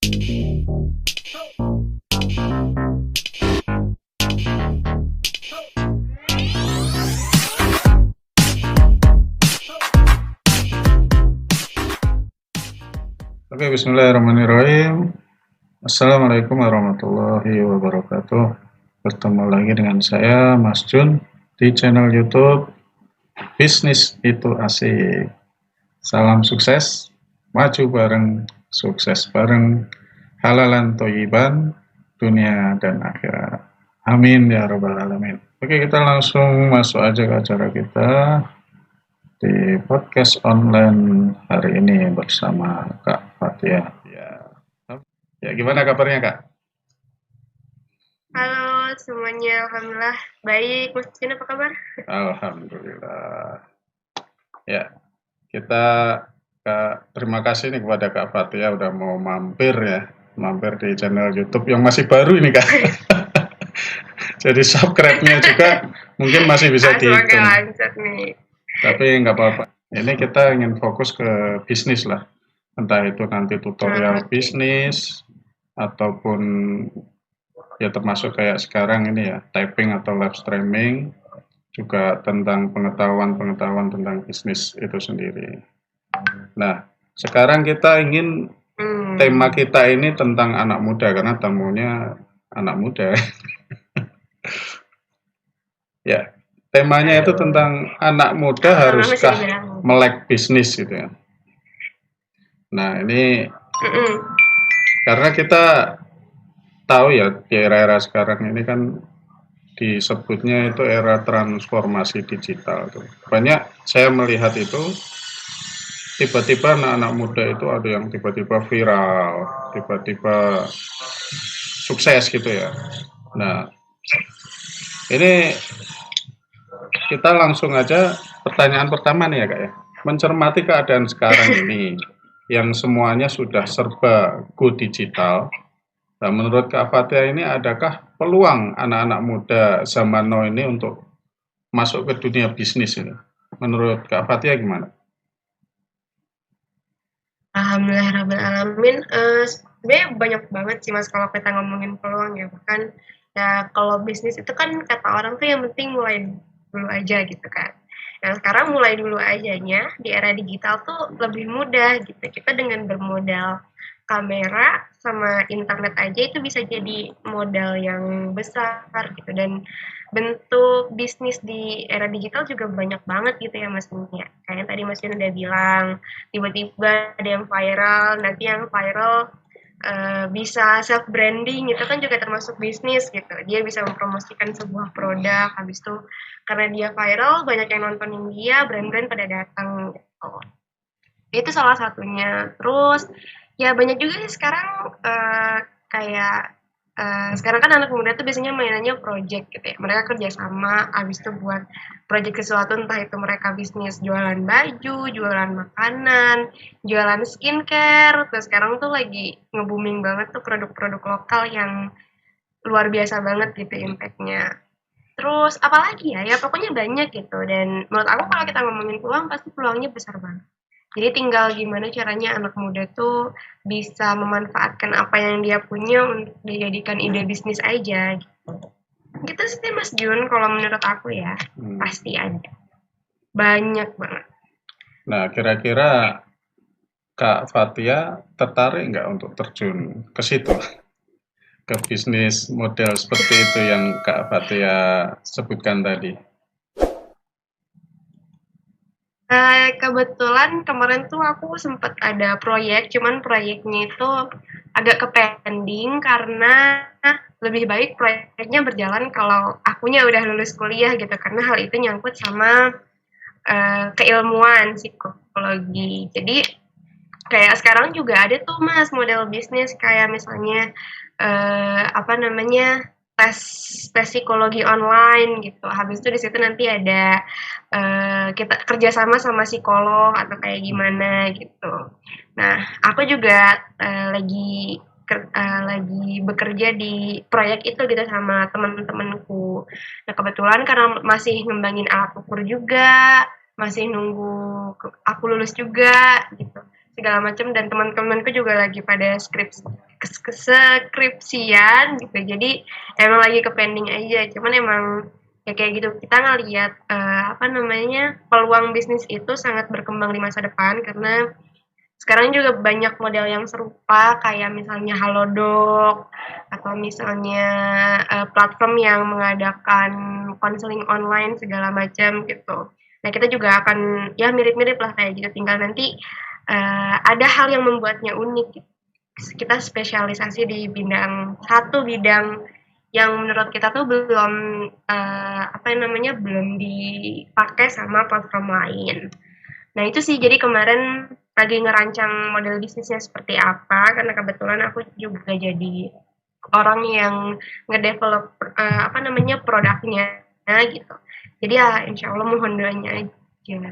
Oke, bismillahirrahmanirrahim. Assalamualaikum warahmatullahi wabarakatuh. Bertemu lagi dengan saya, Mas Jun, di channel YouTube Bisnis Itu Asik. Salam sukses, maju bareng, sukses bareng, halalan toyiban, dunia dan akhirat. Amin ya rabbal alamin. Oke, kita langsung masuk aja ke acara kita di podcast online hari ini bersama Kak Fatia. Ya, gimana kabarnya Kak? Halo semuanya, alhamdulillah baik. Mas Jun apa kabar? Alhamdulillah. Ya, kita terima kasih nih kepada Kak Fatia udah mau mampir di channel YouTube yang masih baru ini Kak. Jadi subscribe-nya juga mungkin masih bisa Semakin dihitung. lanjut nih. Tapi nggak apa-apa. Ini kita ingin fokus ke bisnis lah. Entah itu nanti tutorial bisnis ataupun ya termasuk kayak sekarang ini ya, typing atau live streaming, juga tentang pengetahuan tentang bisnis itu sendiri. Nah, sekarang kita ingin tema kita ini tentang anak muda karena tamunya anak muda. Ya, temanya itu tentang anak muda haruskah melek bisnis gitu ya. Nah, ini karena kita tahu ya di era-era sekarang ini kan disebutnya itu era transformasi digital tuh. Banyak saya melihat itu tiba-tiba anak-anak muda itu ada yang tiba-tiba viral, tiba-tiba sukses gitu ya. Nah, ini kita langsung aja pertanyaan pertama nih ya Kak ya. Mencermati keadaan sekarang ini yang semuanya sudah serba go digital. Nah, menurut Kak Fatia ini adakah peluang anak-anak muda zaman now ini untuk masuk ke dunia bisnis ini? Menurut Kak Fatia gimana? Alhamdulillahirrahmanirrahim. Sebenarnya banyak banget sih Mas kalau kita ngomongin peluang ya. Bahkan ya kalau bisnis itu kan kata orang tuh yang penting mulai dulu aja gitu kan. Nah sekarang mulai dulu ajanya di era digital tuh lebih mudah gitu. Kita dengan bermodal kamera sama internet aja itu bisa jadi modal yang besar gitu. Dan bentuk bisnis di era digital juga banyak banget gitu ya Mas Nia. Kayak yang tadi Mas Yun udah bilang, tiba-tiba ada yang viral, nanti yang viral bisa self branding itu kan juga termasuk bisnis gitu. Dia bisa mempromosikan sebuah produk, habis itu karena dia viral banyak yang nontonin dia, brand-brand pada datang gitu. Itu salah satunya. Terus ya banyak juga sih sekarang kayak sekarang kan anak muda tuh biasanya mainannya project gitu ya. Mereka kerja sama, abis itu buat project sesuatu, entah itu mereka bisnis jualan baju, jualan makanan, jualan skincare. Terus sekarang tuh lagi nge-booming banget tuh produk-produk lokal yang luar biasa banget gitu impact-nya. Terus apalagi ya, ya pokoknya banyak gitu. Dan menurut aku kalau kita ngomongin peluang, pasti peluangnya besar banget. Jadi tinggal gimana caranya anak muda tuh bisa memanfaatkan apa yang dia punya untuk dijadikan ide bisnis aja gitu. Gitu sih Mas Jun kalau menurut aku ya. Pasti ada. Banyak banget. Nah, kira-kira Kak Fatia tertarik nggak untuk terjun ke situ? Ke bisnis model seperti itu yang Kak Fatia sebutkan tadi? Kebetulan kemarin tuh aku sempat ada proyek, cuman proyeknya itu agak ke-pending karena lebih baik proyeknya berjalan kalau akunya udah lulus kuliah gitu, karena hal itu nyangkut sama keilmuan psikologi. Jadi kayak sekarang juga ada tuh Mas model bisnis kayak misalnya apa namanya tes tes psikologi online gitu. Habis itu di situ nanti ada kita kerjasama sama psikolog atau kayak gimana gitu. Nah, aku juga lagi bekerja di proyek itu gitu sama teman-temanku. Nah, kebetulan karena masih ngembangin alat ukur juga, masih nunggu aku lulus juga gitu segala macam, dan teman-temanku juga lagi pada skripsi skripsian gitu. Jadi emang lagi ke pending aja. Cuman emang ya kayak gitu, kita ngelihat peluang bisnis itu sangat berkembang di masa depan karena sekarang juga banyak model yang serupa kayak misalnya Halodoc atau misalnya platform yang mengadakan konseling online segala macam gitu. Nah, kita juga akan ya mirip-mirip lah kayak gitu, tinggal nanti ada hal yang membuatnya unik. Kita spesialisasi di satu bidang yang menurut kita tuh belum belum dipakai sama platform lain. Nah, itu sih, jadi kemarin lagi ngerancang model bisnisnya seperti apa, karena kebetulan aku juga jadi orang yang ngedevelop produknya gitu. Jadi ya insya Allah mohon doanya aja gitu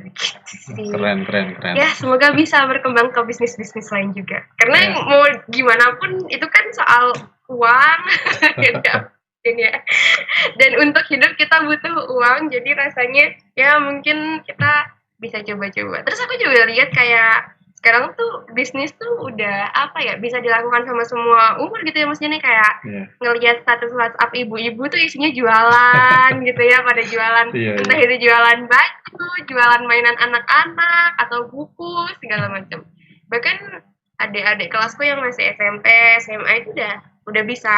sih. Keren. Ya semoga bisa berkembang ke bisnis-bisnis lain juga. Karena mau gimana pun itu kan soal uang ya. Dan untuk hidup kita butuh uang, jadi rasanya ya mungkin kita bisa coba-coba. Terus aku juga lihat kayak sekarang tuh bisnis tuh udah bisa dilakukan sama semua umur gitu ya, maksudnya nih kayak ngelihat status WhatsApp ibu-ibu tuh isinya jualan gitu ya, pada jualan entah itu jualan baju, jualan mainan anak-anak atau buku segala macam. Bahkan adik-adik kelasku yang masih SMP, SMA itu udah bisa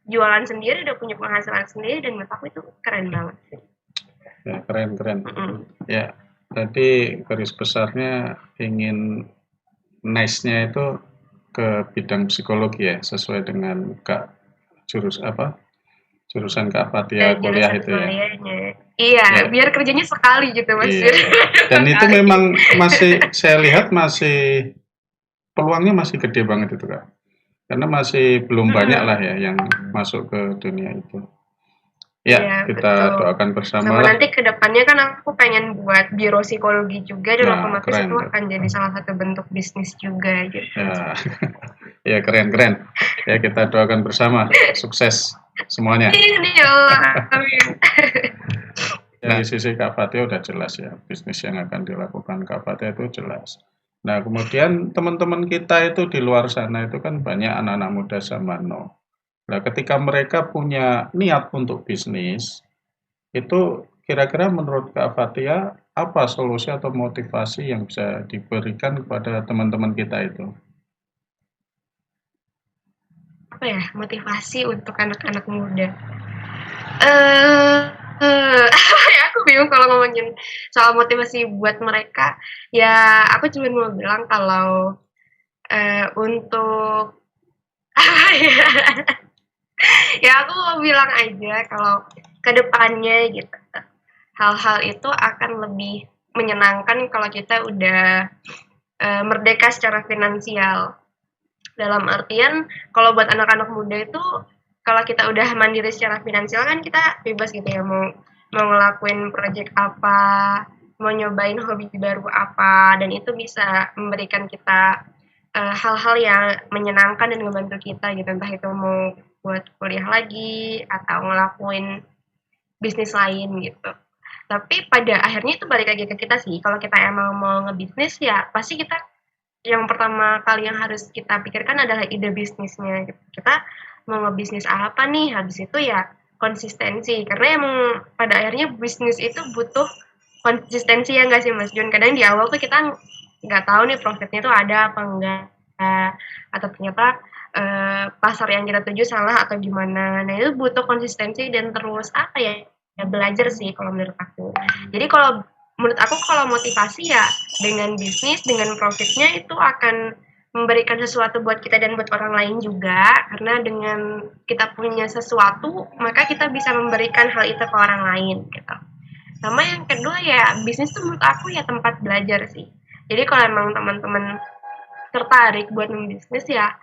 jualan sendiri, udah punya penghasilan sendiri, dan menurut aku itu keren banget sih. Ya, keren. Ya, tadi garis besarnya ingin nice-nya itu ke bidang psikologi ya, sesuai dengan jurusan Kak Fathia kuliah itu ya. Iya, biar kerjanya sekali gitu Mas. Iya. Dan itu memang saya lihat masih peluangnya masih gede banget itu Kak. Karena masih belum banyak lah ya yang masuk ke dunia itu. Ya, kita doakan bersama. Sama nanti ke depannya kan aku pengen buat biro psikologi juga, dan otomatis itu akan jadi salah satu bentuk bisnis juga gitu. Ya, keren. Ya, kita doakan bersama, sukses semuanya. Ya Allah, amin. Dari sisi Kak Fathia udah jelas ya, bisnis yang akan dilakukan Kak Fathia itu jelas. Nah, kemudian teman-teman kita itu di luar sana itu kan banyak anak-anak muda zaman now. Nah, ketika mereka punya niat untuk bisnis, itu kira-kira menurut Kak Fathia, apa solusi atau motivasi yang bisa diberikan kepada teman-teman kita itu? Apa ya, motivasi untuk anak-anak muda? Aku bingung kalau ngomongin soal motivasi buat mereka. Ya, aku cuma mau bilang kalau untuk ya aku mau bilang aja kalau kedepannya gitu, hal-hal itu akan lebih menyenangkan kalau kita udah merdeka secara finansial. Dalam artian kalau buat anak-anak muda itu, kalau kita udah mandiri secara finansial kan kita bebas gitu ya, mau ngelakuin project apa, mau nyobain hobi baru apa, dan itu bisa memberikan kita hal-hal yang menyenangkan dan membantu kita gitu, entah itu mau buat kuliah lagi atau ngelakuin bisnis lain gitu. Tapi pada akhirnya itu balik lagi ke kita sih. Kalau kita emang mau ngebisnis ya pasti kita yang pertama kali yang harus kita pikirkan adalah ide bisnisnya. Kita mau ngebisnis apa nih? Habis itu ya konsistensi. Karena emang pada akhirnya bisnis itu butuh konsistensi ya nggak sih Mas Jun? Kadang di awal tuh kita nggak tahu nih profitnya tuh ada apa enggak, atau ternyata pasar yang kita tuju salah atau gimana. Nah itu butuh konsistensi dan terus belajar sih kalau menurut aku. Jadi kalau menurut aku kalau motivasi ya dengan bisnis, dengan profitnya itu akan memberikan sesuatu buat kita dan buat orang lain juga, karena dengan kita punya sesuatu maka kita bisa memberikan hal itu ke orang lain gitu. Sama yang kedua ya bisnis tuh menurut aku ya tempat belajar sih. Jadi kalau emang teman-teman tertarik buat membisnis ya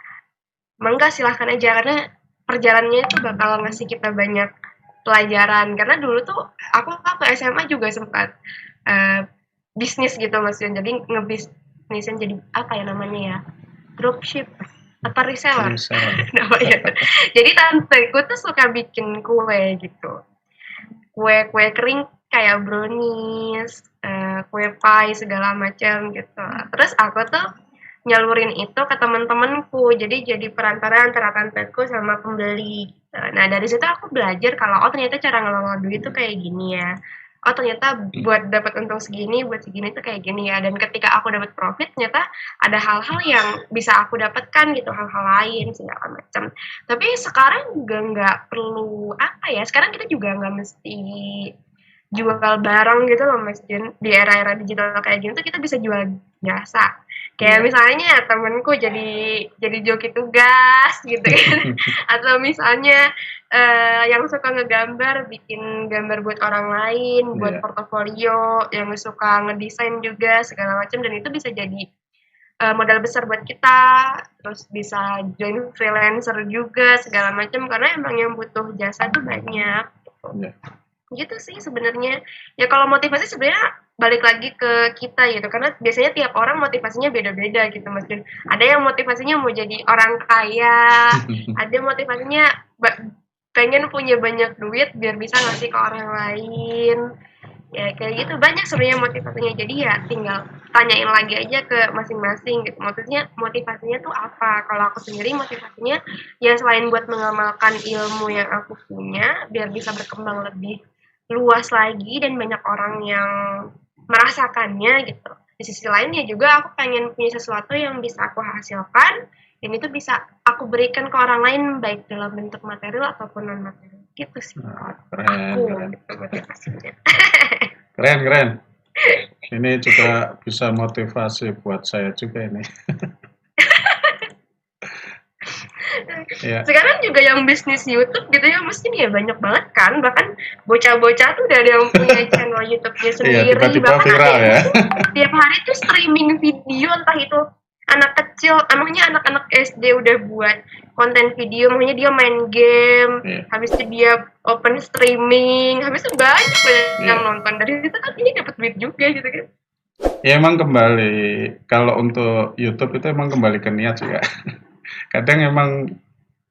mangga silahkan aja, karena perjalanannya itu bakal ngasih kita banyak pelajaran. Karena dulu tuh aku SMA juga sempat bisnis gitu maksudnya, jadi ngebisnisin jadi apa ya namanya ya, dropship atau reseller namanya. Jadi tanteku tuh suka bikin kue gitu, kue kering kayak brownies, kue pie segala macam gitu. Terus aku tuh nyalurin itu ke teman-temanku. Jadi perantara antara tanteku sama pembeli. Nah, dari situ aku belajar kalau oh ternyata cara ngelola duit tuh kayak gini ya. Oh ternyata buat dapat untung segini, buat segini tuh kayak gini ya. Dan ketika aku dapat profit, ternyata ada hal-hal yang bisa aku dapatkan gitu, hal-hal lain segala macam. Tapi sekarang juga nggak perlu apa ya. Sekarang kita juga nggak mesti jual barang gitu loh Mas Jun. Di era-era digital kayak gini tuh kita bisa jual jasa. Kayak misalnya temenku jadi joki tugas gitu kan. Atau misalnya yang suka ngegambar, bikin gambar buat orang lain, buat portofolio, yang suka ngedesain juga segala macam dan itu bisa jadi modal besar buat kita, terus bisa join freelancer juga segala macam karena emang yang butuh jasa tuh banyak. Gitu sih sebenarnya. Ya kalau motivasi sebenarnya balik lagi ke kita gitu karena biasanya tiap orang motivasinya beda-beda gitu Mas Jun. Ada yang motivasinya mau jadi orang kaya, ada motivasinya pengen punya banyak duit biar bisa ngasih ke orang lain. Ya kayak gitu banyak sebenarnya motivasinya. Jadi ya tinggal tanyain lagi aja ke masing-masing gitu. Motivasinya tuh apa? Kalau aku sendiri motivasinya ya selain buat mengamalkan ilmu yang aku punya biar bisa berkembang lebih luas lagi dan banyak orang yang merasakannya gitu. Di sisi lain ya juga aku pengen punya sesuatu yang bisa aku hasilkan dan itu bisa aku berikan ke orang lain baik dalam bentuk material ataupun non material gitu sih. Keren. Gitu motivasinya. Keren. Ini juga bisa motivasi buat saya juga ini. Sekarang juga yang bisnis YouTube gitu ya mungkin ya banyak banget kan, bahkan bocah-bocah tuh udah ada yang punya channel YouTube-nya sendiri, tiba-tiba bahkan viral ada ya. Tiap hari tuh streaming video entah itu anak kecil, namanya anak-anak SD udah buat konten video, makanya dia main game, habis itu dia open streaming, habis itu banyak yang nonton dari itu kan ini dapat duit juga gitu kan. Ya emang kembali kalau untuk YouTube itu emang kembali ke niat sih ya. Kadang emang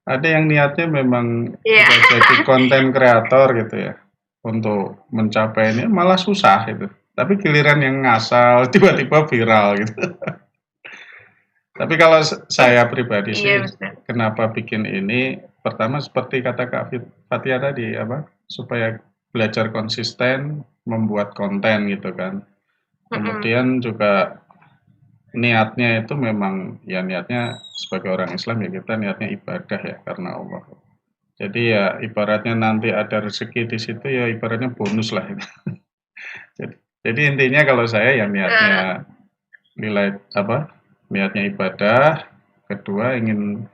ada yang niatnya memang jadi konten kreator gitu ya untuk mencapai ini malah susah itu. Tapi giliran yang ngasal tiba-tiba viral gitu. Tapi kalau saya pribadi sih kenapa bikin ini pertama seperti kata Kak Fatia tadi supaya belajar konsisten membuat konten gitu kan. Kemudian juga niatnya itu memang ya niatnya sebagai orang Islam ya kita niatnya ibadah ya karena Allah. Jadi ya ibaratnya nanti ada rezeki di situ ya ibaratnya bonus lah itu. jadi intinya kalau saya ya niatnya niatnya ibadah, kedua ingin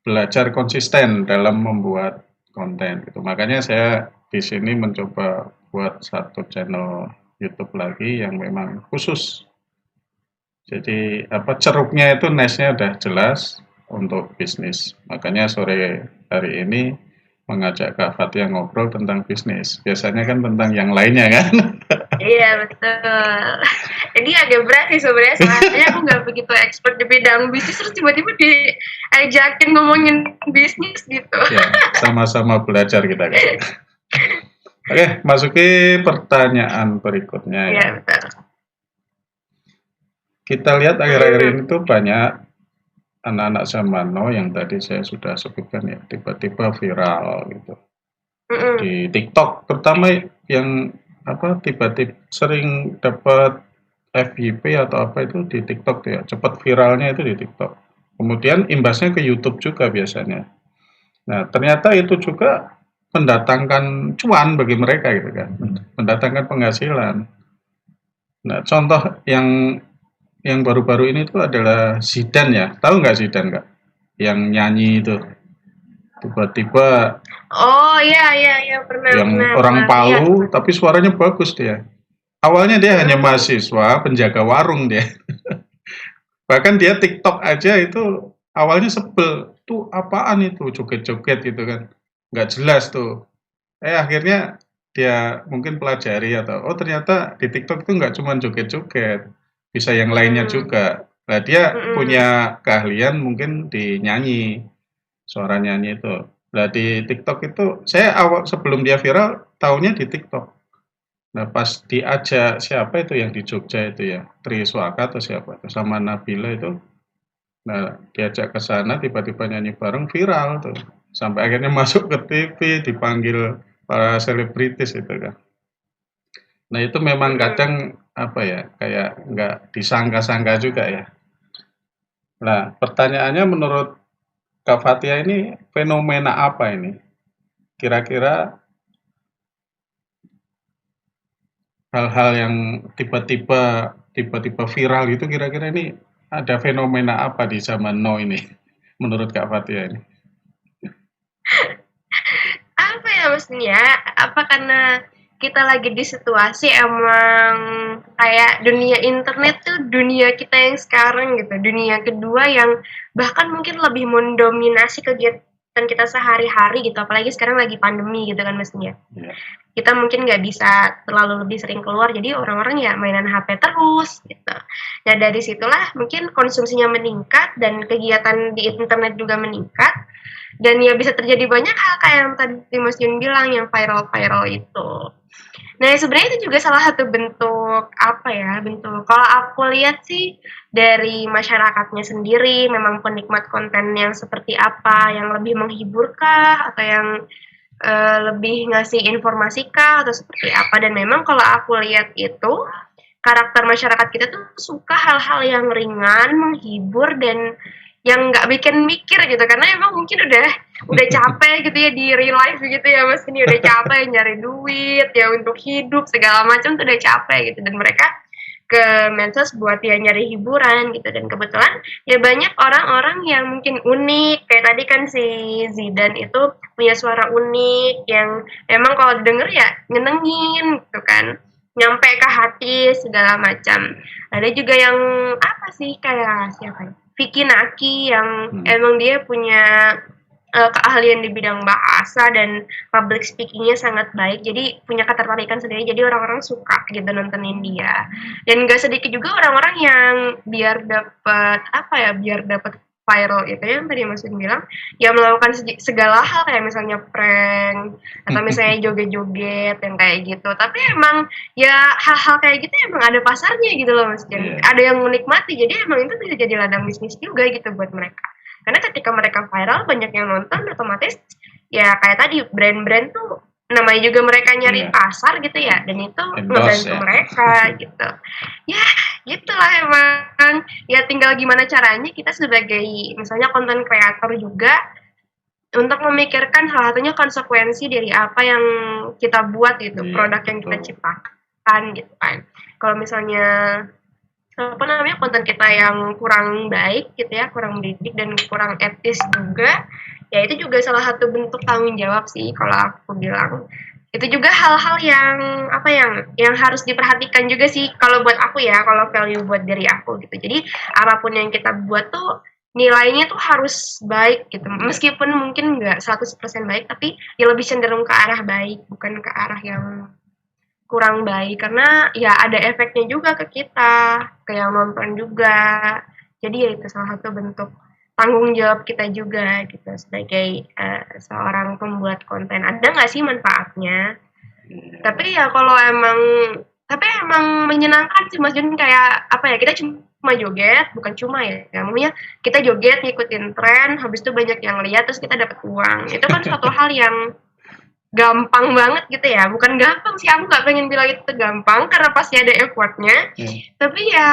belajar konsisten dalam membuat konten gitu. Makanya saya di sini mencoba buat satu channel YouTube lagi yang memang khusus. Jadi ceruknya itu niche-nya udah jelas untuk bisnis. Makanya sore hari ini mengajak Kak Fatia ngobrol tentang bisnis. Biasanya kan tentang yang lainnya kan. Iya betul. Jadi agak berat sih sebenarnya. Soalnya aku nggak begitu expert di bidang bisnis terus tiba-tiba diajakin ngomongin bisnis gitu. Ya, sama-sama belajar kita kan. Oke, masuki pertanyaan berikutnya ya. Iya betul. Kita lihat akhir-akhir ini tuh banyak anak-anak zaman now yang tadi saya sudah sebutkan ya, tiba-tiba viral gitu. Di TikTok terutama yang tiba-tiba sering dapat FYP atau apa itu di TikTok ya, cepat viralnya itu di TikTok. Kemudian imbasnya ke YouTube juga biasanya. Nah, ternyata itu juga mendatangkan cuan bagi mereka gitu kan, mendatangkan penghasilan. Nah, contoh yang baru-baru ini tuh adalah Zidan ya, tahu nggak Zidan nggak? Yang nyanyi itu tiba-tiba. Oh iya pernah. Yang orang Palu tapi suaranya bagus dia. Awalnya dia hanya mahasiswa penjaga warung dia. Bahkan dia TikTok aja itu awalnya sebel, tuh apaan itu joget-joget gitu kan, nggak jelas tuh. Akhirnya dia mungkin pelajari atau oh ternyata di TikTok itu nggak cuma joget-joget, bisa yang lainnya juga. Nah dia punya keahlian mungkin di nyanyi, suara nyanyi itu. Nah di TikTok itu saya sebelum dia viral tahunya di TikTok. Nah pas diajak siapa itu yang di Jogja itu ya, Triswaka atau siapa itu sama Nabila itu Nah, diajak ke sana tiba-tiba nyanyi bareng viral tuh. Sampai akhirnya masuk ke TV, dipanggil para selebritis itu kan. Nah, itu memang kadang apa ya, kayak nggak disangka-sangka juga ya. Nah, pertanyaannya menurut Kak Fatia ini fenomena apa ini? Kira-kira hal-hal yang tiba-tiba viral itu kira-kira ini ada fenomena apa di zaman now ini menurut Kak Fatia ini? Apa ya maksudnya? Apa karena kita lagi di situasi emang kayak dunia internet tuh dunia kita yang sekarang gitu, dunia kedua yang bahkan mungkin lebih mendominasi kegiatan kita sehari-hari gitu, apalagi sekarang lagi pandemi gitu kan maksudnya. Iya. Kita mungkin nggak bisa terlalu lebih sering keluar, jadi orang-orang ya mainan HP terus gitu. Nah dari situlah mungkin konsumsinya meningkat dan kegiatan di internet juga meningkat, dan ya bisa terjadi banyak hal kayak yang tadi Mas Jun bilang yang viral-viral itu. Nah, sebenarnya itu juga salah satu bentuk apa ya, bentuk kalau aku lihat sih dari masyarakatnya sendiri memang penikmat konten yang seperti apa, yang lebih menghiburkah atau yang lebih ngasih informasi kah atau seperti apa, dan memang kalau aku lihat itu karakter masyarakat kita tuh suka hal-hal yang ringan, menghibur, dan yang nggak bikin mikir gitu, karena emang mungkin udah capek gitu ya di real life gitu ya Mas, ini udah capek nyari duit ya untuk hidup segala macam tuh udah capek gitu, dan mereka ke medsos buat ya nyari hiburan gitu, dan kebetulan ya banyak orang-orang yang mungkin unik kayak tadi kan si Zidan itu punya suara unik yang emang kalau denger ya nyenengin gitu kan, nyampe ke hati segala macam. Ada juga yang apa sih kayak siapa ya? Vicky Naki yang emang dia punya keahlian di bidang bahasa dan public speakingnya sangat baik, jadi punya ketertarikan sendiri, jadi orang-orang suka gitu nontonin dia. Dan gak sedikit juga orang-orang yang biar dapat apa ya, biar dapat viral itu yang tadi Mas Yun bilang, ya melakukan segala hal kayak misalnya prank atau misalnya joget-joget yang kayak gitu. Tapi emang ya hal-hal kayak gitu emang ada pasarnya gitu loh Mas Yun. Ada yang menikmati, jadi emang itu bisa jadi ladang bisnis juga gitu buat mereka. Karena ketika mereka viral banyak yang nonton, otomatis ya kayak tadi brand-brand tuh namanya juga mereka nyari pasar gitu ya, dan itu ngebantu mereka gitu. Ya gitulah emang, ya tinggal gimana caranya kita sebagai misalnya konten kreator juga untuk memikirkan salah satunya konsekuensi dari apa yang kita buat gitu, produk yang kita ciptakan gitu kan. Kalau misalnya apa namanya konten kita yang kurang baik gitu ya, kurang mendidik dan kurang etis juga, ya itu juga salah satu bentuk tanggung jawab sih kalau aku bilang. Itu juga hal-hal yang apa yang harus diperhatikan juga sih kalau buat aku ya, kalau value buat diri aku gitu. Jadi apapun yang kita buat tuh nilainya tuh harus baik gitu. Meskipun mungkin nggak 100% baik, tapi ya lebih cenderung ke arah baik, bukan ke arah yang kurang baik, karena ya ada efeknya juga ke kita, ke yang nonton juga. Jadi ya itu salah satu bentuk tanggung jawab kita juga gitu sebagai seorang pembuat konten. Ada nggak sih manfaatnya? Tapi ya kalau emang menyenangkan sih Mas Jun, kayak apa ya, kita cuma joget, bukan cuma ya, namanya kita joget ngikutin tren, habis itu banyak yang lihat terus kita dapat uang. Itu kan suatu hal yang gampang banget gitu ya, bukan gampang sih, aku nggak pengen bilang itu gampang karena pasti ada effortnya, tapi ya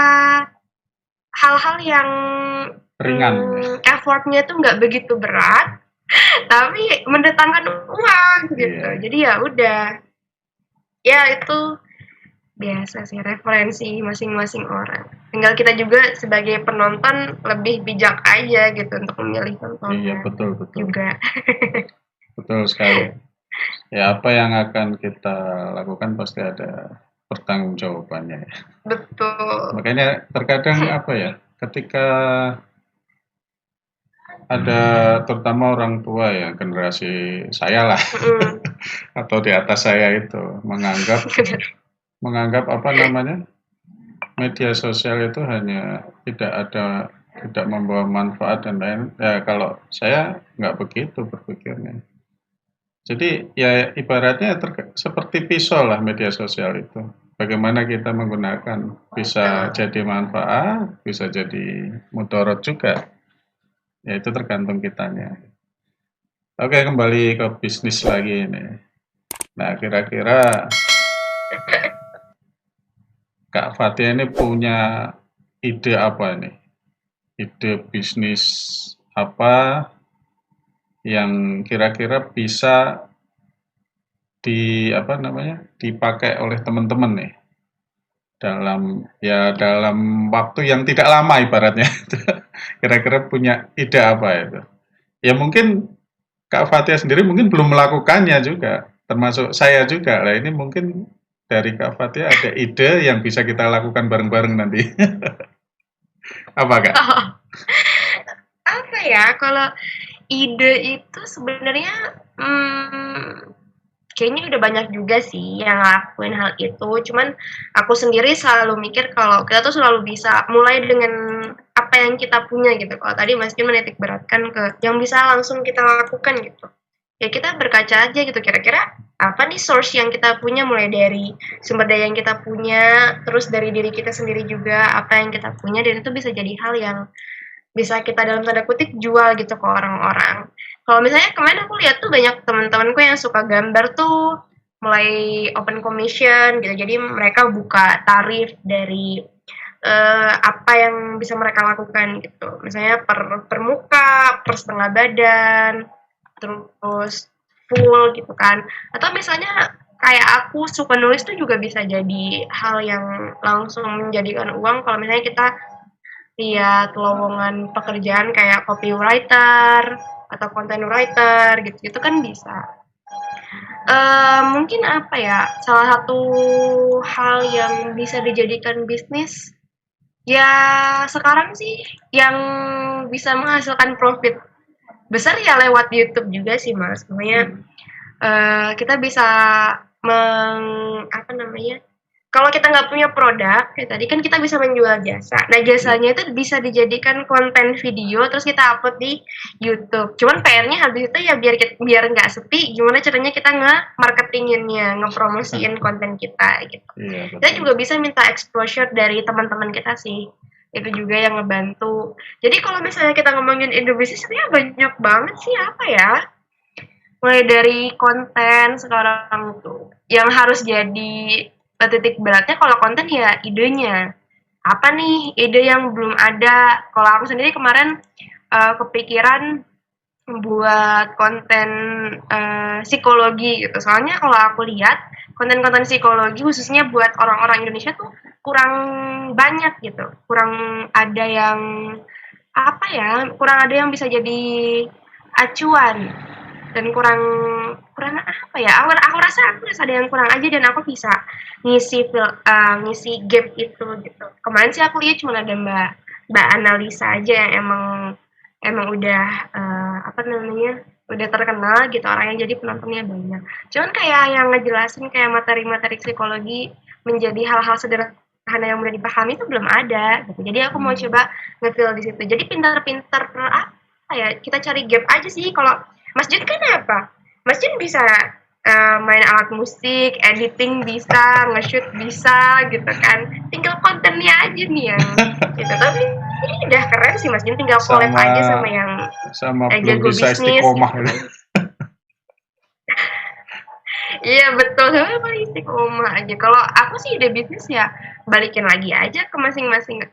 hal-hal yang ringan, effortnya tuh nggak begitu berat, tapi mendatangkan uang gitu. Jadi ya udah, ya itu biasa sih referensi masing-masing orang. Tinggal kita juga sebagai penonton lebih bijak aja gitu untuk memilih tontonnya. Iya betul juga. Betul sekali. Ya apa yang akan kita lakukan pasti ada pertanggungjawabannya. Betul. Makanya terkadang apa ya, ketika ada terutama orang tua ya, generasi saya lah atau di atas saya itu menganggap apa namanya, media sosial itu hanya tidak membawa manfaat dan lain. Ya kalau saya nggak begitu berpikirnya. Jadi ya ibaratnya seperti pisau lah media sosial itu. Bagaimana kita menggunakan, bisa jadi manfaat, bisa jadi mudarat juga. Ya itu tergantung kitanya. Oke, kembali ke bisnis lagi ini. Nah, kira-kira Kak Fatia ini punya ide apa nih? Ide bisnis apa yang kira-kira bisa apa namanya, dipakai oleh teman-teman nih dalam waktu yang tidak lama ibaratnya. Kira-kira punya ide apa itu? Ya mungkin Kak Fatia sendiri mungkin belum melakukannya juga, termasuk saya juga. Lah ini mungkin dari Kak Fatia ada ide yang bisa kita lakukan bareng-bareng nanti. Apa Kak? Apa ya, kalau ide itu sebenarnya, kayaknya udah banyak juga sih yang ngelakuin hal itu, cuman aku sendiri selalu mikir kalau kita tuh selalu bisa mulai dengan apa yang kita punya gitu. Kalau tadi Mas Jun menitik beratkan ke yang bisa langsung kita lakukan gitu. Ya kita berkaca aja gitu, kira-kira apa nih source yang kita punya, mulai dari sumber daya yang kita punya, terus dari diri kita sendiri juga apa yang kita punya, dan itu bisa jadi hal yang bisa kita dalam tanda kutip jual gitu ke orang-orang. Kalau misalnya kemarin aku lihat tuh banyak teman-temanku yang suka gambar tuh mulai open commission gitu. Jadi mereka buka tarif dari apa yang bisa mereka lakukan gitu. Misalnya per muka, per setengah badan, terus full gitu kan. Atau misalnya kayak aku suka nulis tuh juga bisa jadi hal yang langsung menjadikan uang kalau misalnya kita lihat lowongan pekerjaan kayak copywriter atau content writer gitu-gitu kan bisa. Mungkin apa ya, salah satu hal yang bisa dijadikan bisnis, ya sekarang sih yang bisa menghasilkan profit besar ya lewat YouTube juga sih Mas. Makanya kita bisa apa namanya, kalau kita nggak punya produk, kayak tadi kan kita bisa menjual jasa. Nah, jasanya itu bisa dijadikan konten video, terus kita upload di YouTube. Cuman PR-nya habis itu ya biar nggak sepi, gimana caranya kita nge-marketinginnya, ngepromosiin konten kita gitu. Iya, Kita betul. juga bisa minta exposure dari teman-teman kita sih. Itu juga yang ngebantu. Jadi kalau misalnya kita ngomongin Indonesia, sebenarnya banyak banget sih apa ya, mulai dari konten sekarang tuh yang harus jadi titik beratnya. Kalau konten ya idenya apa nih, ide yang belum ada. Kalau aku sendiri kemarin kepikiran buat konten psikologi gitu, soalnya kalau aku lihat konten-konten psikologi khususnya buat orang-orang Indonesia tuh kurang banyak gitu, kurang ada yang apa ya, kurang ada yang bisa jadi acuan, dan kurang kurang apa ya, aku rasa ada yang kurang aja, dan aku bisa ngisi gap itu gitu. Kemarin sih aku lihat cuma ada mbak analisa aja yang emang udah apa namanya, udah terkenal gitu, orang yang jadi penontonnya banyak. Cuman kayak yang ngejelasin kayak materi-materi psikologi menjadi hal-hal sederhana yang mudah dipahami itu belum ada gitu. Jadi aku mau coba nge-feel di situ. Jadi pintar-pintar apa ya, kita cari gap aja sih. Kalau Mas Jun kan apa? Mas Jun bisa main alat musik, editing bisa, nge-shoot bisa gitu kan. Tinggal kontennya aja nih yang gitu. Tapi ini udah keren sih Mas Jun, tinggal collab Sama aja sama yang belum jago bisa bisnis istiqomah gitu. gitu. Iya betul, sama paling istiqomah aja. Kalau aku sih ide bisnis ya balikin lagi aja ke masing-masing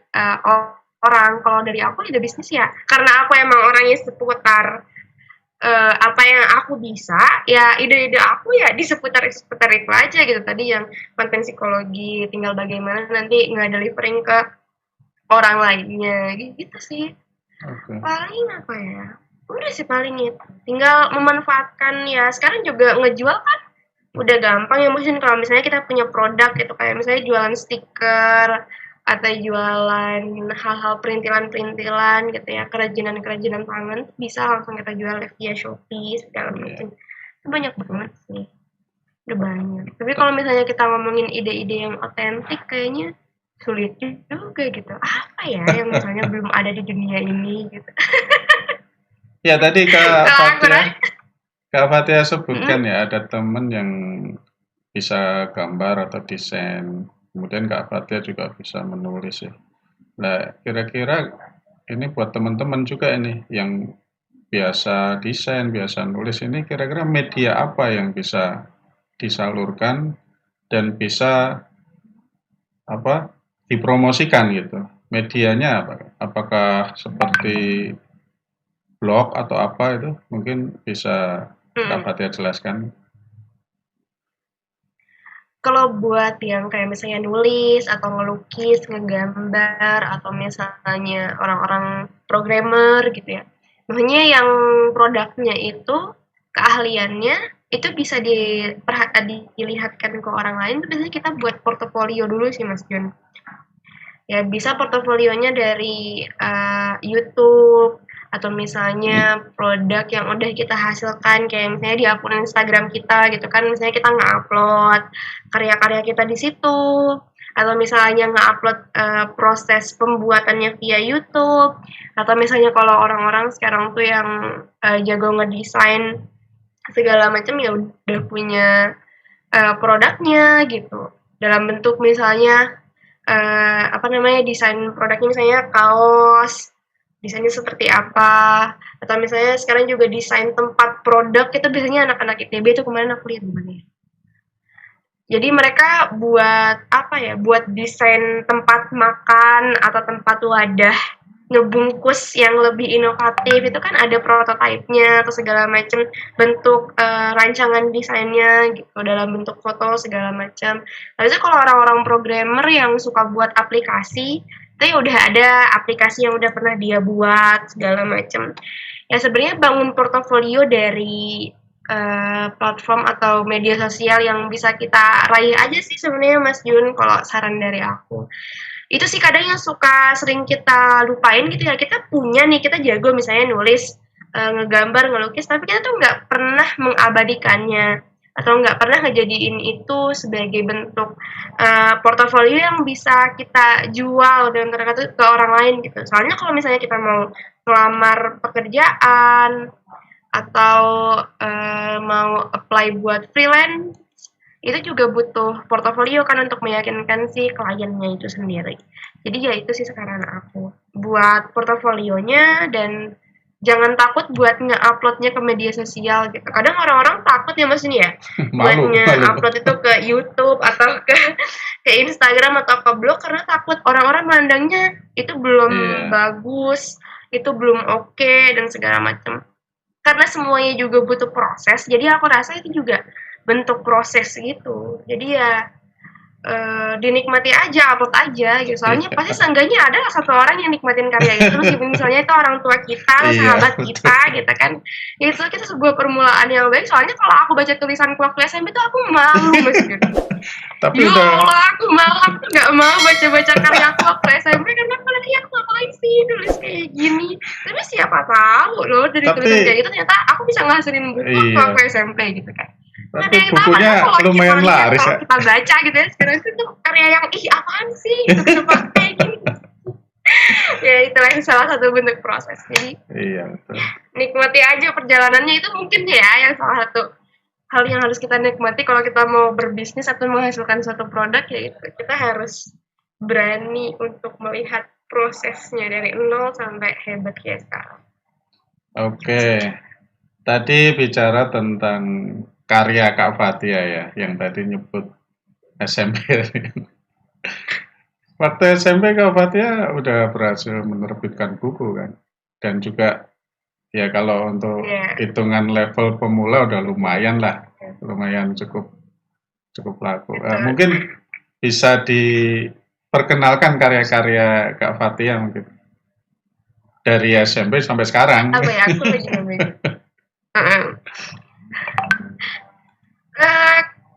orang. Kalau dari aku ide bisnis ya, karena aku emang orangnya seputar apa yang aku bisa, ya ide-ide aku ya di seputar itu aja gitu. Tadi yang konten psikologi, tinggal bagaimana nanti nge-delivering ke orang lainnya gitu sih. Oke. Paling apa ya, udah sih paling itu, tinggal memanfaatkan. Ya sekarang juga ngejual kan udah gampang ya, mungkin kalau misalnya kita punya produk gitu, kayak misalnya jualan stiker atau jualan hal-hal perintilan-perintilan gitu ya, kerajinan-kerajinan tangan, bisa langsung kita jual via Shopee segala macam. Itu banyak banget sih, udah banyak. Tapi kalau misalnya kita ngomongin ide-ide yang otentik, kayaknya sulit juga gitu. Apa ya yang misalnya belum ada di dunia ini gitu. Ya tadi Kalau aku Kak Fatia sebutkan ya ada temen yang bisa gambar atau desain. Kemudian Kak Fatia juga bisa menulis ya. Nah, kira-kira ini buat teman-teman juga ini yang biasa desain, biasa nulis, ini kira-kira media apa yang bisa disalurkan dan bisa apa dipromosikan gitu. Medianya apa? Apakah seperti blog atau apa itu? Mungkin bisa Kak Fatia jelaskan. Kalau buat yang kayak misalnya nulis atau ngelukis, ngegambar, atau misalnya orang-orang programmer gitu ya. Maksudnya yang produknya itu, keahliannya itu bisa dilihatkan ke orang lain, itu biasanya kita buat portofolio dulu sih Mas Jun. Ya bisa portofolionya dari YouTube, atau misalnya produk yang udah kita hasilkan kayak misalnya di akun Instagram kita gitu kan, misalnya kita nge-upload karya-karya kita di situ, atau misalnya nge-upload proses pembuatannya via YouTube, atau misalnya kalau orang-orang sekarang tuh yang jago ngedesain segala macam ya udah punya produknya gitu dalam bentuk misalnya desain produknya misalnya kaos, desainnya seperti apa, atau misalnya sekarang juga desain tempat produk itu biasanya anak-anak ITB itu kemarin aku lihat gimana ya. Jadi mereka buat desain tempat makan atau tempat wadah ngebungkus yang lebih inovatif itu kan ada prototipenya atau segala macam bentuk rancangan desainnya gitu dalam bentuk foto segala macam. Lalu kalau orang-orang programmer yang suka buat aplikasi itu ya udah ada aplikasi yang udah pernah dia buat segala macam. Ya sebenarnya bangun portofolio dari platform atau media sosial yang bisa kita raih aja sih sebenarnya Mas Jun kalau saran dari aku. Itu sih kadang yang sering kita lupain gitu ya, kita punya nih, kita jago misalnya nulis, ngegambar, ngelukis, tapi kita tuh nggak pernah mengabadikannya, atau nggak pernah ngejadiin itu sebagai bentuk portofolio yang bisa kita jual dan terkata ke orang lain gitu. Soalnya kalau misalnya kita mau melamar pekerjaan, atau mau apply buat freelance, itu juga butuh portofolio kan untuk meyakinkan si kliennya itu sendiri. Jadi ya itu sih sekarang aku buat portofolionya dan jangan takut buat nge-uploadnya ke media sosial gitu. Kadang orang-orang takut ya Mas ini ya buat nge-upload itu ke YouTube atau ke Instagram atau ke blog karena takut orang-orang mandangnya itu belum bagus, itu belum oke dan segala macam. Karena semuanya juga butuh proses, jadi aku rasa itu juga bentuk proses gitu. Jadi ya dinikmati aja, upload aja gitu. Soalnya pasti seenggaknya ada lah satu orang yang nikmatin karya itu, meskipun misalnya itu orang tua kita, sahabat kita gitu kan. Ya itu kita sebuah permulaan yang baik. Soalnya kalau aku baca tulisanku waktu SMP itu aku malu Mas gitu. Tapi ya Allah, aku malu, aku gak mau baca-baca karyaku waktu SMP karena aku ngapain sih nulis kayak gini. Tapi siapa tahu loh dari tulisan kayak gitu ternyata aku bisa ngasilin buku waktu SMP gitu kan. Tapi bukunya lumayan laris ya. Kita baca gitu ya, sekarang itu karya yang apaan sih gitu, kenapa kayak gini. Ya itulah salah satu bentuk proses. Jadi betul. Nikmati aja perjalanannya, itu mungkin ya yang salah satu hal yang harus kita nikmati kalau kita mau berbisnis atau menghasilkan suatu produk, yaitu kita harus berani untuk melihat prosesnya dari nol sampai hebat kayak sekarang. Oke. Tadi bicara tentang karya Kak Fatia ya, yang tadi nyebut SMP. Waktu SMP Kak Fatia udah berhasil menerbitkan buku kan, dan juga ya kalau untuk hitungan level pemula udah lumayan lah, lumayan cukup laku. Mungkin bisa diperkenalkan karya-karya Kak Fatia mungkin dari SMP sampai sekarang. Apa ya, aku lagi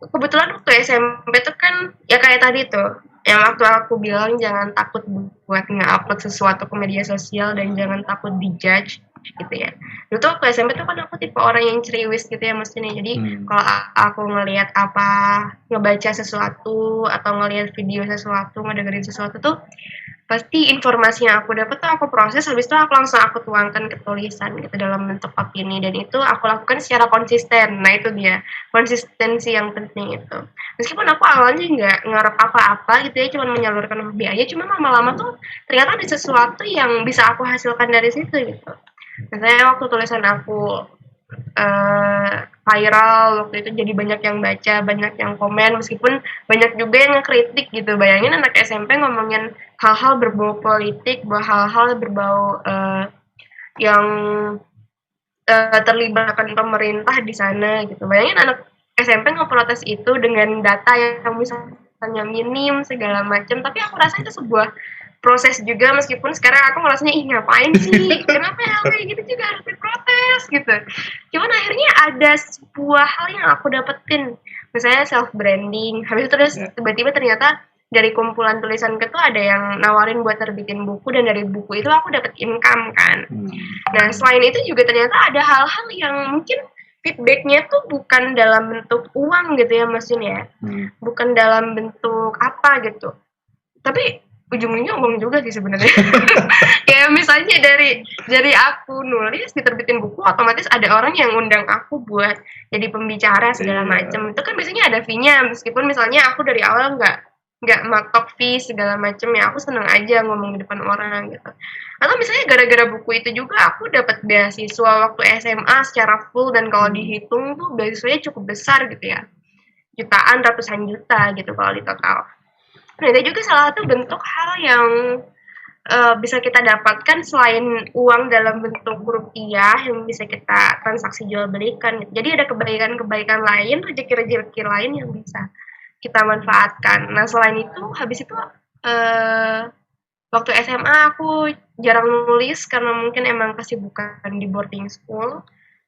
kebetulan waktu SMP tuh kan ya kayak tadi tuh yang waktu aku bilang jangan takut buat nge-upload sesuatu ke media sosial dan jangan takut dijudge gitu ya. Dulu tuh waktu SMP tuh kan aku tipe orang yang ceriwis gitu ya maksudnya. Jadi kalau aku ngelihat ngebaca sesuatu atau ngelihat video sesuatu, ngedengerin sesuatu tuh pasti informasi yang aku dapat tuh aku proses, habis itu aku langsung aku tuangkan ke tulisan gitu dalam bentuk opini, dan itu aku lakukan secara konsisten. Nah itu dia, konsistensi yang penting itu. Meskipun aku awalnya nggak ngarep apa-apa gitu ya, cuma menyalurkan hobi aja, cuma lama-lama tuh ternyata ada sesuatu yang bisa aku hasilkan dari situ gitu. Misalnya waktu tulisan aku viral waktu itu, jadi banyak yang baca, banyak yang komen, meskipun banyak juga yang ngekritik gitu. Bayangin anak SMP ngomongin hal-hal berbau politik, hal-hal berbau yang terlibatkan pemerintah di sana gitu. Bayangin anak SMP ngeprotes itu dengan data yang misalnya minim segala macam, tapi aku rasa itu sebuah proses juga, meskipun sekarang aku ngerasanya ih ngapain sih, kenapa hal kayak gitu juga harus diprotes gitu. Cuman akhirnya ada sebuah hal yang aku dapetin, misalnya self branding, habis itu terus tiba-tiba ternyata dari kumpulan tulisan itu ada yang nawarin buat terbitin buku, dan dari buku itu aku dapet income kan. Nah selain itu juga ternyata ada hal-hal yang mungkin feedbacknya tuh bukan dalam bentuk uang gitu ya Mas Jun ya, bukan dalam bentuk apa gitu, tapi ujung-ujungnya uang juga sih sebenarnya. Kayak misalnya dari aku nulis diterbitin buku, otomatis ada orang yang undang aku buat jadi pembicara segala macam. Itu kan biasanya ada fee-nya, meskipun misalnya aku dari awal nggak matok fee segala macam ya, aku seneng aja ngomong di depan orang gitu. Atau misalnya gara-gara buku itu juga aku dapat beasiswa waktu SMA secara full, dan kalau dihitung tuh beasiswanya cukup besar gitu ya, jutaan, ratusan juta gitu kalau di total. Nah itu juga salah satu bentuk hal yang bisa kita dapatkan selain uang dalam bentuk rupiah yang bisa kita transaksi jual belikan. Jadi ada kebaikan-kebaikan lain, rezeki-rezeki lain yang bisa kita manfaatkan. Nah selain itu, habis itu waktu SMA aku jarang nulis karena mungkin emang kesibukan di boarding school.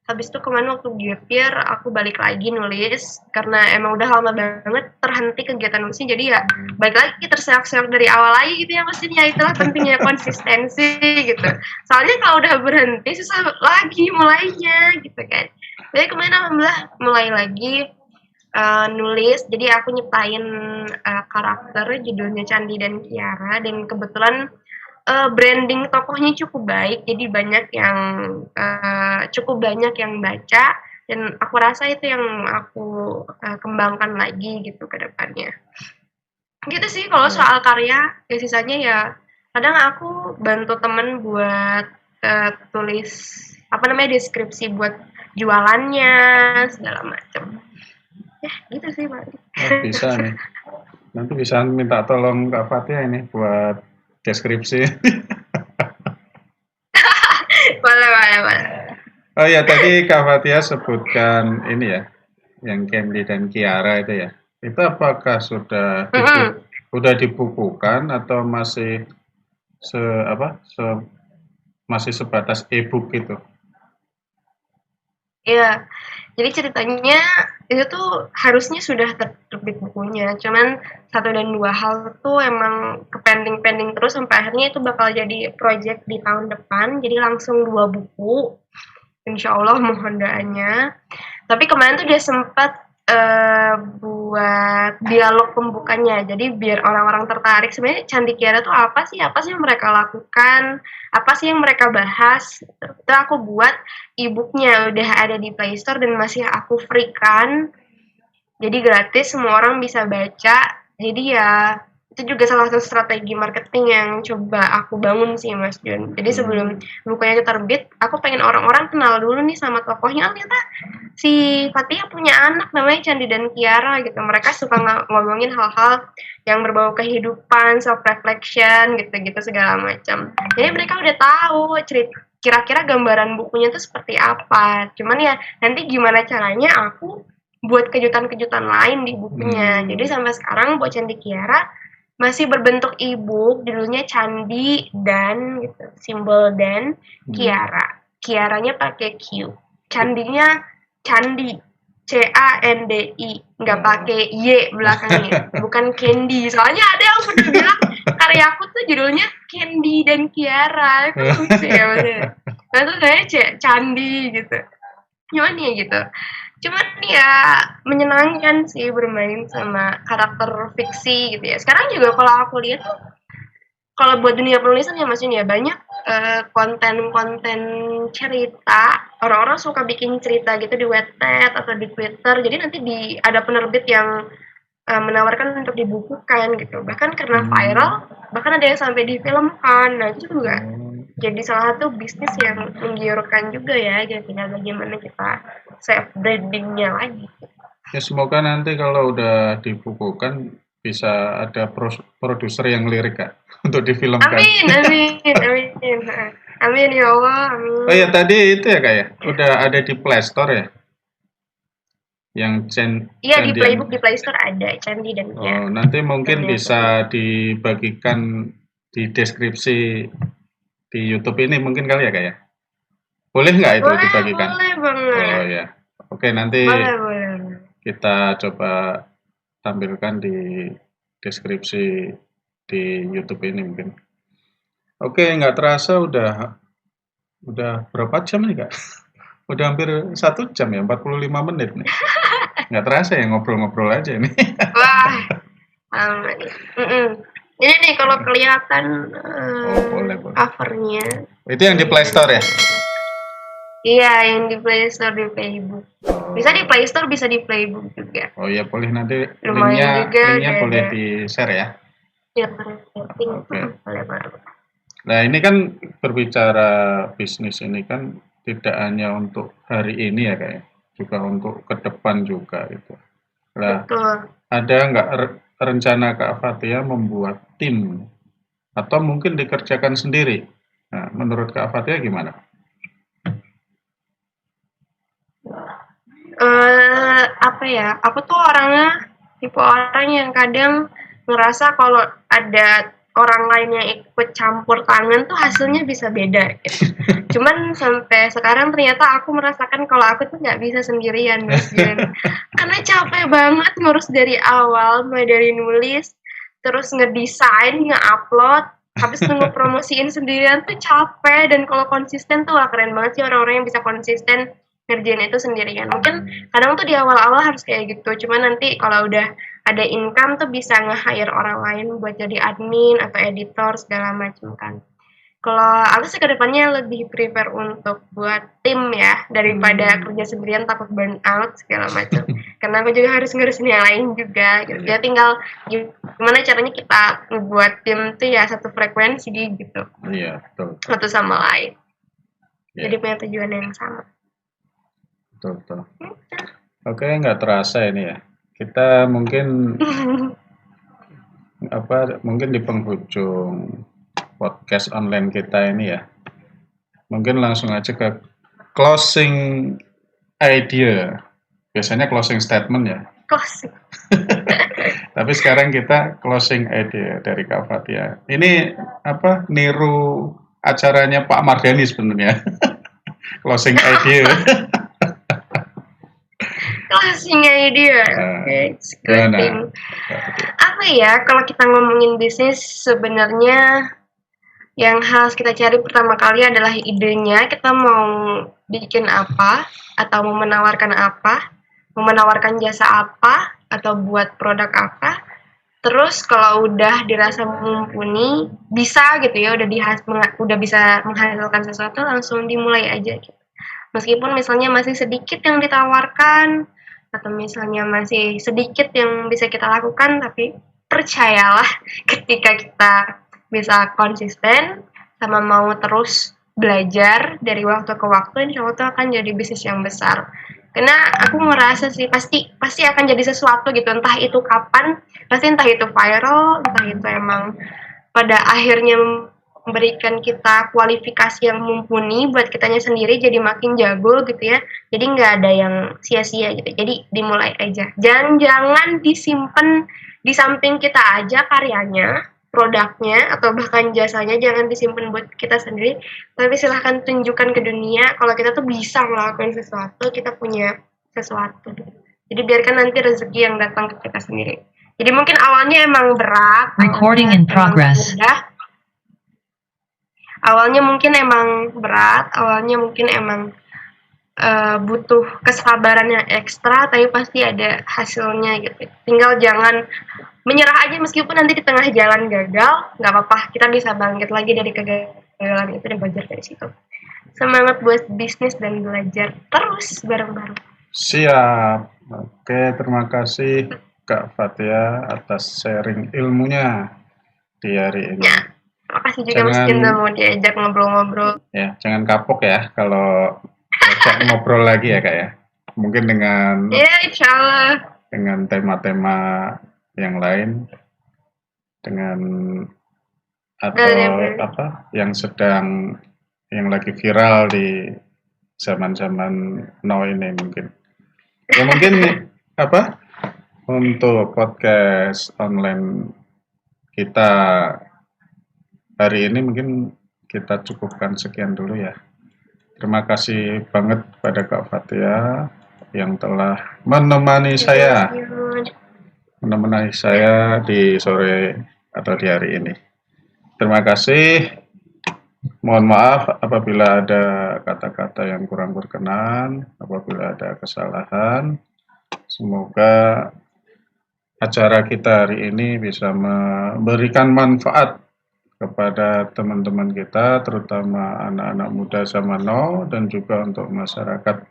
Habis itu kemarin waktu gap year aku balik lagi nulis karena emang udah lama banget terhenti kegiatan nulisnya, jadi ya balik lagi terseok-seok dari awal lagi gitu ya maksudnya. Itulah pentingnya konsistensi gitu, soalnya kalau udah berhenti susah lagi mulainya gitu kan. Jadi kemarin alhamdulillah mulai lagi nulis, jadi aku nyiptain karakter judulnya Candi dan Kiara, dan kebetulan branding tokohnya cukup baik, jadi cukup banyak yang baca, dan aku rasa itu yang aku kembangkan lagi gitu ke depannya. Gitu sih kalau soal karya, ya sisanya ya kadang aku bantu temen buat tulis deskripsi buat jualannya segala macam. Ya gitu sih Pak. Bisa nih. Nanti bisa minta tolong Kak Fatia ini buat deskripsi. boleh. Oh ya, tadi Kak Fatia sebutkan ini ya, yang Candy dan Kiara itu ya. Itu apakah sudah dibukukan atau masih masih sebatas e-book gitu? Iya, jadi ceritanya itu tuh harusnya sudah terbit bukunya, cuman 1 dan 2 hal tuh emang pending terus sampai akhirnya itu bakal jadi project di tahun depan, jadi langsung 2 buku, insyaallah mohon doanya. Tapi kemarin tuh dia sempat buat dialog pembukanya, jadi biar orang-orang tertarik sebenarnya Candi Kiara tuh apa sih yang mereka lakukan, apa sih yang mereka bahas. Itu aku buat e-booknya udah ada di Play Store dan masih aku free-kan, jadi gratis, semua orang bisa baca. Jadi ya itu juga salah satu strategi marketing yang coba aku bangun sih Mas Jun. Jadi sebelum bukunya terbit, aku pengen orang-orang kenal dulu nih sama tokohnya. Ternyata si Fatia punya anak namanya Candi dan Kiara gitu. Mereka suka ngomongin hal-hal yang berbau kehidupan, self reflection gitu-gitu segala macam. Jadi mereka udah tahu kira-kira gambaran bukunya tuh seperti apa. Cuman ya nanti gimana caranya aku buat kejutan-kejutan lain di bukunya. Jadi sampai sekarang buat Candi Kiara masih berbentuk e-book, judulnya Candi dan gitu, simbol dan Kiara. Kiaranya pakai Q. Candinya Candi, C-A-N-D-I, nggak pakai Y belakangnya, bukan Candy. Soalnya ada yang pernah bilang karyaku tuh judulnya Candy dan Kiara, itu lucu ya maksudnya. Nah tuh kayaknya Candi gitu. Cuman ya gitu. Cuman ya menyenangkan sih bermain sama karakter fiksi gitu ya. Sekarang juga kalau aku lihat tuh kalau buat dunia penulisan ya maksudnya banyak konten-konten cerita, orang-orang suka bikin cerita gitu di Wattpad atau di Twitter, jadi nanti ada penerbit yang menawarkan untuk dibukukan gitu. Bahkan karena viral, bahkan ada yang sampai difilmkan. Nah, itu juga jadi salah satu bisnis yang menggiurkan juga ya. Jadi tinggal bagaimana kita save brandingnya lagi. Ya semoga nanti kalau udah dibukukan bisa ada produser yang lirik Kak untuk difilmkan. Amin, amin ya Allah, amin. Oh ya tadi itu ya Kak ya, udah ada di Play Store ya? Yang Iya di Playbook di Play Store ada Candi dan Oh, nanti mungkin bisa dibagikan di deskripsi di YouTube ini mungkin kali ya Kak ya? Boleh nggak itu dibagikan? Boleh banget. Oh ya, oke nanti boleh. Kita coba tampilkan di deskripsi di YouTube ini mungkin. Oke, nggak terasa udah berapa jam nih Kak? Udah hampir 1 jam ya, 45 menit nih. Nggak terasa ya ngobrol-ngobrol aja nih. Wah, ini nih kalau kelihatan boleh. covernya. Itu yang di Play Store ya? Iya, yang di Play Store di Playbook. Bisa di Play Store, bisa di Playbook juga. Oh iya, boleh nanti Lumayan linknya boleh di-share ya? Ya, boleh. Nah ini kan berbicara bisnis ini kan tidak hanya untuk hari ini ya Kak, juga untuk ke depan juga gitu. Nah, ada nggak rencana Kak Fathia membuat tim atau mungkin dikerjakan sendiri? Nah, menurut Kak Fathia gimana? Apa ya? Aku tuh tipe orang yang kadang ngerasa kalau ada orang lain yang ikut campur tangan tuh hasilnya bisa beda gitu. Cuman sampai sekarang ternyata aku merasakan kalau aku tuh nggak bisa sendirian Mas Jen. Karena capek banget ngurus dari awal, mulai dari nulis, terus ngedesain, nge-upload, habis nunggu promosiin sendirian tuh capek. Dan kalau konsisten tuh keren banget sih orang-orang yang bisa konsisten ngerjain itu sendirian. Mungkin kadang tuh di awal-awal harus kayak gitu, cuman nanti kalau udah ada income tuh bisa nge-hire orang lain buat jadi admin atau editor segala macam kan. Kalau aku sih kedepannya lebih prefer untuk buat tim ya daripada kerja sendirian takut burn out segala macam. Karena aku juga harus ngurusin yang lain juga gitu. Ya tinggal gimana caranya kita ngebuat tim tuh ya satu frekuensi gitu. Iya, betul. Satu sama lain. Jadi punya tujuan yang sama. Betul. Oke, nggak terasa ini ya. Kita mungkin mungkin di penghujung podcast online kita ini ya. Mungkin langsung aja ke closing idea. Biasanya closing statement ya. Closing. Tapi sekarang kita closing idea dari Kak Fathia. Ini niru acaranya Pak Mardhani sebenarnya. Closing idea. Closing idea. Apa ya, kalau kita ngomongin bisnis sebenarnya yang harus kita cari pertama kali adalah idenya. Kita mau bikin apa, atau mau menawarkan jasa apa, atau buat produk apa. Terus kalau udah dirasa mumpuni, bisa gitu ya, udah bisa menghasilkan sesuatu, langsung dimulai aja gitu. Meskipun misalnya masih sedikit yang ditawarkan, atau misalnya masih sedikit yang bisa kita lakukan, tapi percayalah ketika kita bisa konsisten sama mau terus belajar dari waktu ke waktu, insya Allah itu akan jadi bisnis yang besar. Karena aku ngerasa sih pasti akan jadi sesuatu gitu, entah itu kapan, entah itu viral, entah itu emang pada akhirnya memberikan kita kualifikasi yang mumpuni buat kitanya sendiri, jadi makin jago gitu ya. Jadi nggak ada yang sia-sia gitu. Jadi dimulai aja. Jangan disimpan di samping kita aja karyanya, produknya, atau bahkan jasanya jangan disimpan buat kita sendiri. Tapi silahkan tunjukkan ke dunia kalau kita tuh bisa melakukan sesuatu, kita punya sesuatu. Jadi biarkan nanti rezeki yang datang ke kita sendiri. Jadi mungkin awalnya emang berat. Recording in progress. Awalnya mungkin emang berat, awalnya mungkin emang butuh kesabaran yang ekstra, tapi pasti ada hasilnya gitu. Tinggal jangan menyerah aja meskipun nanti di tengah jalan gagal, nggak apa-apa, kita bisa bangkit lagi dari kegagalan itu dan belajar dari situ. Semangat buat bisnis dan belajar terus bareng-bareng. Siap. Oke, terima kasih Kak Fatia atas sharing ilmunya di hari ini. Ya, makasih juga Mas Cinta mau diajak ngobrol-ngobrol. Ya, jangan kapok ya kalau ajak ngobrol lagi ya Kak ya. Mungkin dengan insya Allah dengan tema-tema yang lain, dengan atau apa yang lagi viral di zaman-zaman now ini mungkin. Ya mungkin apa untuk podcast online kita hari ini mungkin kita cukupkan sekian dulu ya. Terima kasih banget pada Kak Fatia yang telah menemani saya di sore atau di hari ini. Terima kasih. Mohon maaf apabila ada kata-kata yang kurang berkenan, apabila ada kesalahan. Semoga acara kita hari ini bisa memberikan manfaat kepada teman-teman kita, terutama anak-anak muda zaman now dan juga untuk masyarakat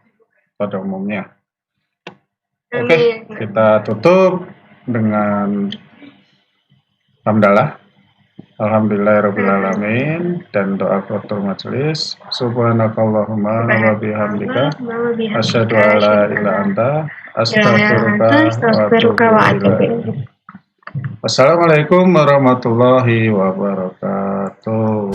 pada umumnya. Oke, kita tutup dengan hamdalah. Alhamdulillahirrabbilalamin dan doa kafaratul majelis. Subhanakallahumma wa bihamdika asyhadu an la ilaha illa anta astaghfiruka wa atubu ilaik. Wassalamualaikum warahmatullahi wabarakatuh.